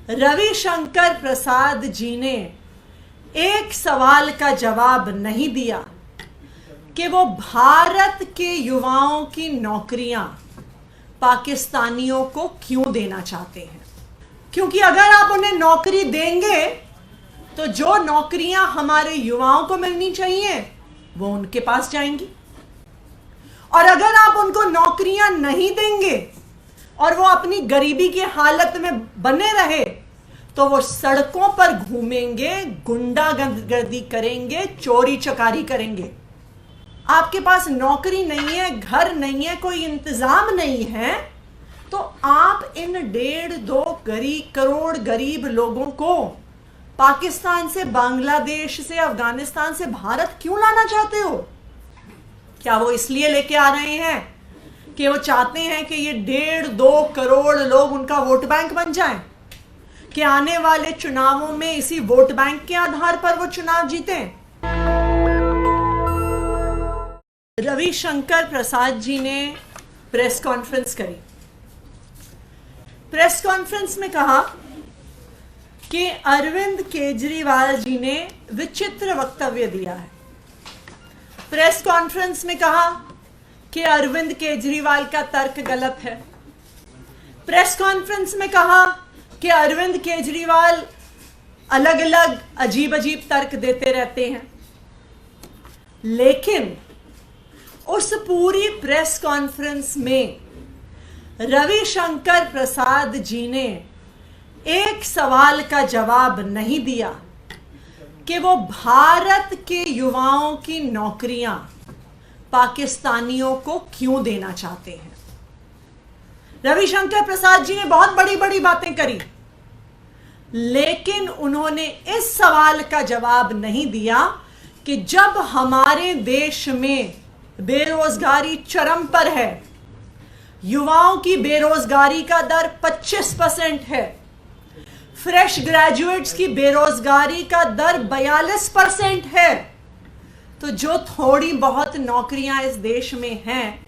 रविशंकर प्रसाद जी ने एक सवाल का जवाब नहीं दिया कि वो भारत के युवाओं की नौकरियां पाकिस्तानियों को क्यों देना चाहते हैं। क्योंकि अगर आप उन्हें नौकरी देंगे तो जो नौकरियां हमारे युवाओं को मिलनी चाहिए वो उनके पास जाएंगी, और अगर आप उनको नौकरियां नहीं देंगे और वो अपनी गरीबी की हालत में बने रहे तो वो सड़कों पर घूमेंगे, गुंडागर्दी करेंगे, चोरी चकारी करेंगे। आपके पास नौकरी नहीं है, घर नहीं है, कोई इंतजाम नहीं है, तो आप इन 1.5-2 करोड़ गरीब लोगों को पाकिस्तान से, बांग्लादेश से, अफगानिस्तान से भारत क्यों लाना चाहते हो? क्या वो इसलिए लेके आ रहे हैं कि वो चाहते हैं कि ये 1.5-2 करोड़ लोग उनका वोट बैंक बन जाएं, कि आने वाले चुनावों में इसी वोट बैंक के आधार पर वो चुनाव जीतें? रविशंकर प्रसाद जी ने प्रेस कॉन्फ्रेंस करी। प्रेस कॉन्फ्रेंस में कहा कि अरविंद केजरीवाल जी ने विचित्र वक्तव्य दिया है। प्रेस कॉन्फ्रेंस में कहा कि अरविंद केजरीवाल का तर्क गलत है। प्रेस कॉन्फ्रेंस में कहा कि अरविंद केजरीवाल अलग अलग अजीब अजीब तर्क देते रहते हैं। लेकिन उस पूरी प्रेस कॉन्फ्रेंस में रविशंकर प्रसाद जी ने एक सवाल का जवाब नहीं दिया कि वो भारत के युवाओं की नौकरियां पाकिस्तानियों को क्यों देना चाहते हैं। रविशंकर प्रसाद जी ने बहुत बड़ी बड़ी बातें करी, लेकिन उन्होंने इस सवाल का जवाब नहीं दिया कि जब हमारे देश में बेरोजगारी चरम पर है, युवाओं की बेरोजगारी का दर 25% है, फ्रेश ग्रेजुएट्स की बेरोजगारी का दर 42% है, तो जो थोड़ी बहुत नौकरियां इस देश में हैं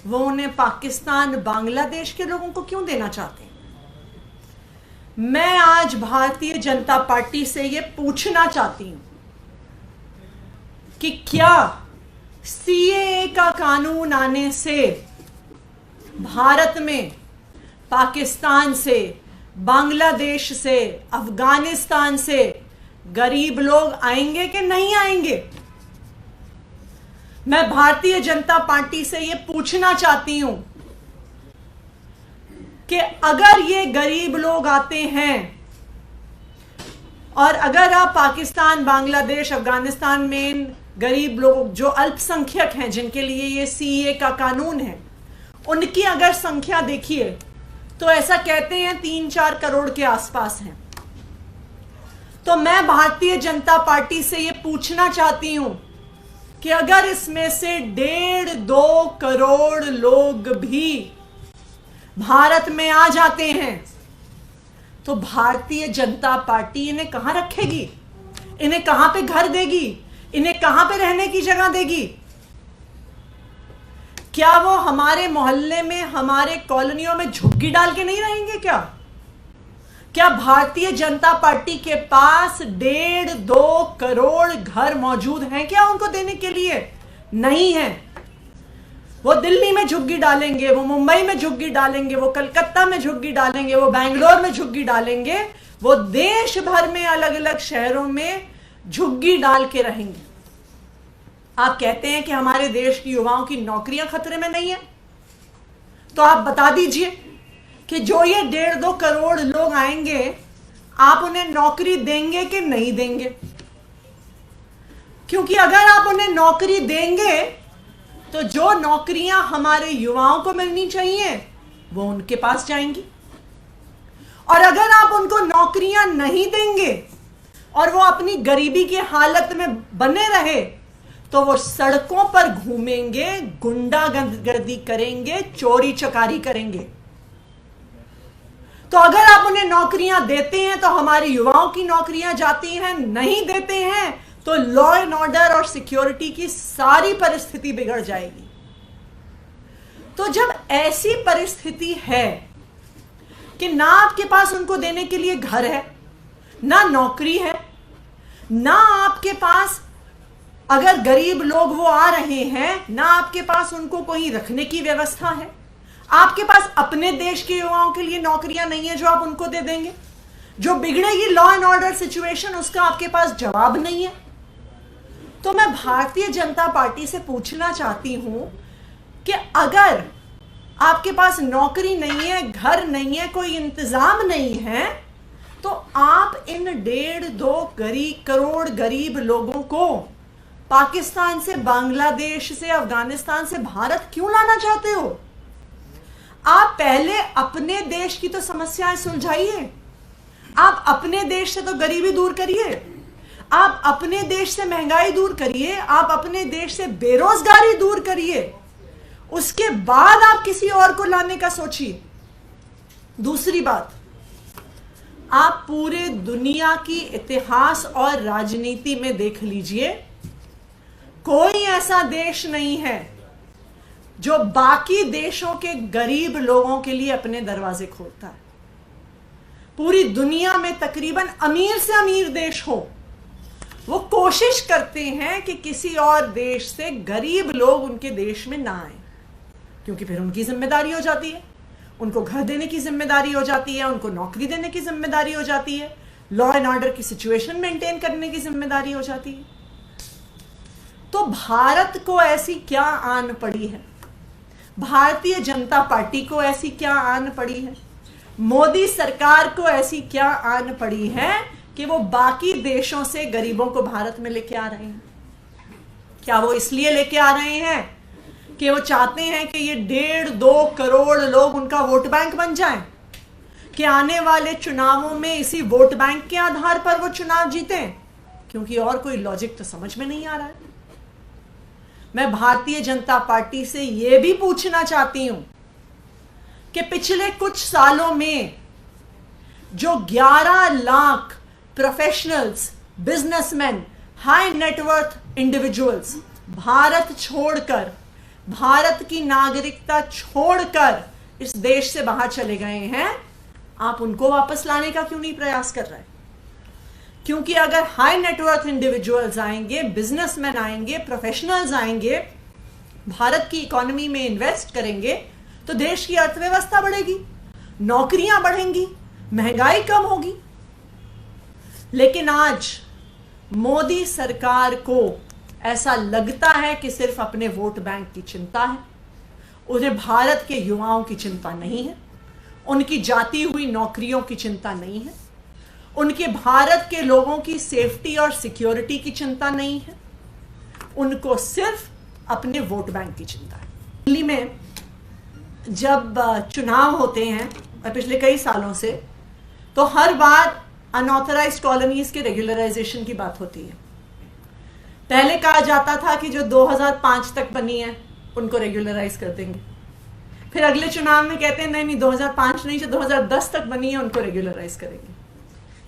वो उन्हें पाकिस्तान, बांग्लादेश के लोगों को क्यों देना चाहते हैं? मैं आज भारतीय जनता पार्टी से ये पूछना चाहती हूं कि क्या सीएए का कानून आने से भारत में पाकिस्तान से, बांग्लादेश से, अफगानिस्तान से गरीब लोग आएंगे कि नहीं आएंगे? मैं भारतीय जनता पार्टी से यह पूछना चाहती हूं कि अगर ये गरीब लोग आते हैं और अगर आप पाकिस्तान, बांग्लादेश, अफगानिस्तान में गरीब लोग जो अल्पसंख्यक हैं, जिनके लिए ये सीएए का कानून है, उनकी अगर संख्या देखिए तो ऐसा कहते हैं 3-4 करोड़ के आसपास हैं। तो मैं भारतीय जनता पार्टी से ये पूछना चाहती हूं कि अगर इसमें से 1.5-2 करोड़ लोग भी भारत में आ जाते हैं तो भारतीय जनता पार्टी इन्हें कहां रखेगी? इन्हें कहां पे घर देगी? इन्हें कहां पे रहने की जगह देगी? क्या वो हमारे मोहल्ले में, हमारे कॉलोनियों में झुग्गी डाल के नहीं रहेंगे? क्या भारतीय जनता पार्टी के पास 1.5-2 करोड़ घर मौजूद हैं क्या उनको देने के लिए? नहीं है। वो दिल्ली में झुग्गी डालेंगे, वो मुंबई में झुग्गी डालेंगे, वो कलकत्ता में झुग्गी डालेंगे, वो बेंगलोर में झुग्गी डालेंगे, वो देश भर में अलग अलग शहरों में झुग्गी डाल के रहेंगे। आप कहते हैं कि हमारे देश की युवाओं की नौकरियां खतरे में नहीं है, तो आप बता दीजिए कि जो ये 1.5-2 करोड़ लोग आएंगे, आप उन्हें नौकरी देंगे कि नहीं देंगे? क्योंकि अगर आप उन्हें नौकरी देंगे तो जो नौकरियां हमारे युवाओं को मिलनी चाहिए वो उनके पास जाएंगी, और अगर आप उनको नौकरियां नहीं देंगे और वो अपनी गरीबी की हालत में बने रहे तो वो सड़कों पर घूमेंगे, गुंडागर्दी करेंगे, चोरी चकारी करेंगे। तो अगर आप उन्हें नौकरियां देते हैं तो हमारे युवाओं की नौकरियां जाती हैं, नहीं देते हैं तो लॉ एंड ऑर्डर और सिक्योरिटी की सारी परिस्थिति बिगड़ जाएगी। तो जब ऐसी परिस्थिति है कि ना आपके पास उनको देने के लिए घर है, ना नौकरी है, ना आपके पास, अगर गरीब लोग वो आ रहे हैं, ना आपके पास उनको कोई रखने की व्यवस्था है। आपके पास अपने देश के युवाओं के लिए नौकरियां नहीं है जो आप उनको दे देंगे। जो बिगड़ेगी लॉ एंड ऑर्डर सिचुएशन, उसका आपके पास जवाब नहीं है। तो मैं भारतीय जनता पार्टी से पूछना चाहती हूं कि अगर आपके पास नौकरी नहीं है, घर नहीं है, कोई इंतजाम नहीं है, तो आप इन 1.5-2 करोड़ गरीब लोगों को पाकिस्तान से, बांग्लादेश से, अफगानिस्तान से भारत क्यों लाना चाहते हो? आप पहले अपने देश की तो समस्याएं सुलझाइए। आप अपने देश से तो गरीबी दूर करिए, आप अपने देश से महंगाई दूर करिए, आप अपने देश से बेरोजगारी दूर करिए, उसके बाद आप किसी और को लाने का सोचिए। दूसरी बात, आप पूरे दुनिया की इतिहास और राजनीति में देख लीजिए, कोई ऐसा देश नहीं है जो बाकी देशों के गरीब लोगों के लिए अपने दरवाजे खोलता है। पूरी दुनिया में तकरीबन अमीर से अमीर देश हो, वो कोशिश करते हैं कि किसी और देश से गरीब लोग उनके देश में ना आए, क्योंकि फिर उनकी जिम्मेदारी हो जाती है, उनको घर देने की जिम्मेदारी हो जाती है, उनको नौकरी देने की जिम्मेदारी हो जाती है, लॉ एंड ऑर्डर की सिचुएशन मेंटेन करने की जिम्मेदारी हो जाती है। तो भारत को ऐसी क्या आन पड़ी है, भारतीय जनता पार्टी को ऐसी क्या आन पड़ी है, मोदी सरकार को ऐसी क्या आन पड़ी है कि वो बाकी देशों से गरीबों को भारत में लेके आ रहे हैं? क्या वो इसलिए लेके आ रहे हैं कि वो चाहते हैं कि ये 1.5-2 करोड़ लोग उनका वोट बैंक बन जाएं, कि आने वाले चुनावों में इसी वोट बैंक के आधार पर वो चुनाव जीतें? क्योंकि और कोई लॉजिक तो समझ में नहीं आ रहा है। मैं भारतीय जनता पार्टी से यह भी पूछना चाहती हूं कि पिछले कुछ सालों में जो 11 lakh professionals, businessman, high net worth individuals Bharat छोड़कर, भारत की नागरिकता छोड़कर इस देश से बाहर चले गए हैं, आप उनको वापस लाने का क्यों नहीं प्रयास कर रहे? क्योंकि अगर हाई नेटवर्थ इंडिविजुअल्स आएंगे, बिजनेसमैन आएंगे, प्रोफेशनल्स आएंगे, भारत की इकोनॉमी में इन्वेस्ट करेंगे, तो देश की अर्थव्यवस्था बढ़ेगी, नौकरियां बढ़ेंगी, महंगाई कम होगी। लेकिन आज मोदी सरकार को ऐसा लगता है कि सिर्फ अपने वोट बैंक की चिंता है, उन्हें भारत के युवाओं की चिंता नहीं है, उनकी जाती हुई नौकरियों की चिंता नहीं है, उनके भारत के लोगों की सेफ्टी और सिक्योरिटी की चिंता नहीं है, उनको सिर्फ अपने वोट बैंक की चिंता है। दिल्ली में जब चुनाव होते हैं और पिछले कई सालों से, तो हर बार अनऑथराइज्ड कॉलोनीज के रेगुलराइजेशन की बात होती है। पहले कहा जाता था कि जो 2005 तक बनी है उनको रेगुलराइज कर देंगे, फिर अगले चुनाव में कहते हैं नहीं 2005 नहीं, जो 2010 तक बनी है उनको रेगुलराइज करेंगे।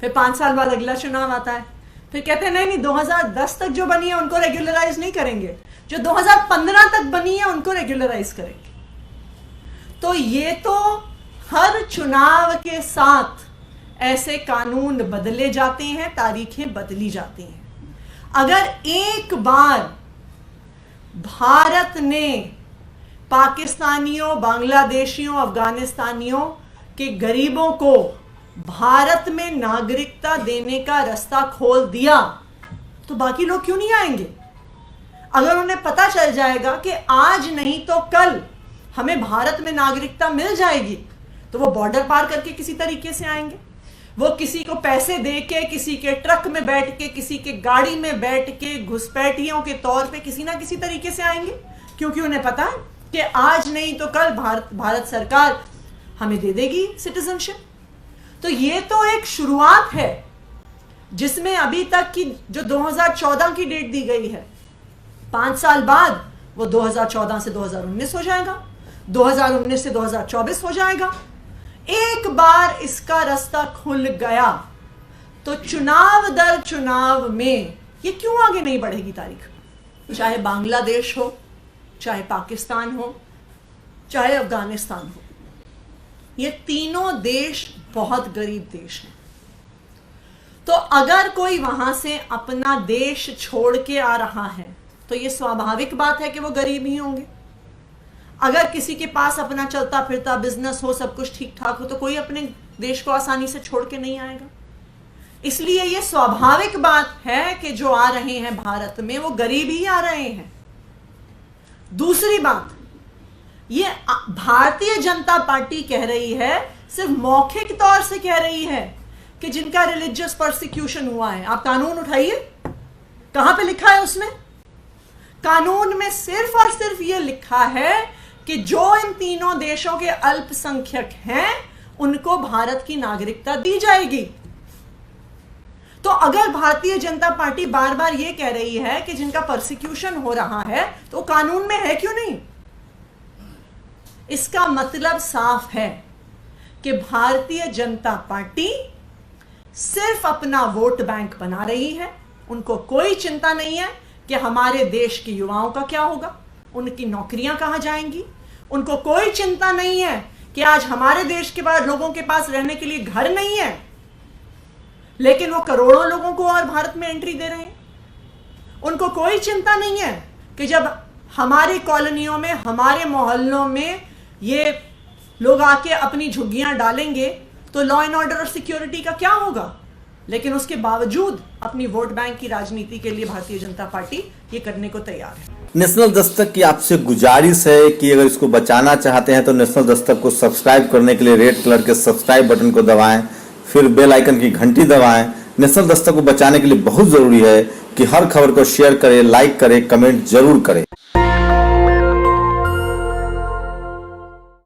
फिर 5 साल बाद अगला चुनाव आता है, फिर कहते हैं नहीं 2010 तक जो बनी है उनको रेगुलराइज नहीं करेंगे, जो 2015 तक बनी है उनको रेगुलराइज करेंगे। तो ये तो हर चुनाव के साथ ऐसे कानून बदले जाते हैं, तारीखें बदली जाती हैं। अगर एक बार भारत ने पाकिस्तानियों, बांग्लादेशियों, अफगानिस्तानियों के गरीबों को भारत में नागरिकता देने का रास्ता खोल दिया, तो बाकी लोग क्यों नहीं आएंगे? अगर उन्हें पता चल जाएगा कि आज नहीं तो कल हमें भारत में नागरिकता मिल जाएगी, तो वो बॉर्डर पार करके किसी तरीके से आएंगे। वो किसी को पैसे दे के, किसी के ट्रक में बैठ के, किसी के गाड़ी में बैठ के, घुसपैठियों के तौर पे किसी ना किसी तरीके से आएंगे, क्योंकि उन्हें पता है कि आज नहीं तो कल भारत सरकार हमें दे देगी सिटीजनशिप। तो ये तो एक शुरुआत है, जिसमें अभी तक की जो 2014 की डेट दी गई है, 5 साल बाद वो 2014 से 2019 हो जाएगा, 2019 से 2024 हो जाएगा। एक बार इसका रास्ता खुल गया तो चुनाव दर चुनाव में ये क्यों आगे नहीं बढ़ेगी तारीख? चाहे बांग्लादेश हो, चाहे पाकिस्तान हो, चाहे अफगानिस्तान हो। ये तीनों देश बहुत गरीब देश हैं। तो अगर कोई वहां से अपना देश छोड़ के आ रहा है तो ये स्वाभाविक बात है कि वो गरीब ही होंगे। अगर किसी के पास अपना चलता फिरता बिजनेस हो, सब कुछ ठीक ठाक हो, तो कोई अपने देश को आसानी से छोड़ के नहीं आएगा। इसलिए ये स्वाभाविक बात है कि जो आ रहे हैं भारत में वो गरीब ही आ रहे हैं। दूसरी बात, ये भारतीय जनता पार्टी कह रही है, सिर्फ मौखिक तौर से कह रही है कि जिनका रिलीजियस परसिक्यूशन हुआ है। आप कानून उठाइए, कहां पे लिखा है उसमें? कानून में सिर्फ और सिर्फ ये लिखा है कि जो इन तीनों देशों के अल्पसंख्यक हैं उनको भारत की नागरिकता दी जाएगी। तो अगर भारतीय जनता पार्टी बार बार ये कह रही है कि जिनका परसिक्यूशन हो रहा है तो कानून में है क्यों नहीं? इसका मतलब साफ है कि भारतीय जनता पार्टी सिर्फ अपना वोट बैंक बना रही है। उनको कोई चिंता नहीं है कि हमारे देश के युवाओं का क्या होगा, उनकी नौकरियां कहां जाएंगी। उनको कोई चिंता नहीं है कि आज हमारे देश के बाद लोगों के पास रहने के लिए घर नहीं है, लेकिन वो करोड़ों लोगों को और भारत में एंट्री दे रहे हैं। उनको कोई चिंता नहीं है कि जब हमारी कॉलोनियों में, हमारे मोहल्लों में ये लोग आके अपनी झुग्गियां डालेंगे तो लॉ एंड ऑर्डर और सिक्योरिटी का क्या होगा। लेकिन उसके बावजूद अपनी वोट बैंक की राजनीति के लिए भारतीय जनता पार्टी ये करने को तैयार है। नेशनल दस्तक की आपसे गुजारिश है कि अगर इसको बचाना चाहते हैं तो नेशनल दस्तक को सब्सक्राइब करने के लिए रेड कलर के सब्सक्राइब बटन को दबाएं, फिर बेल आइकन की घंटी दबाएं। नेशनल दस्तक को बचाने के लिए बहुत जरूरी है कि हर खबर को शेयर करें, लाइक करें, कमेंट जरूर करें।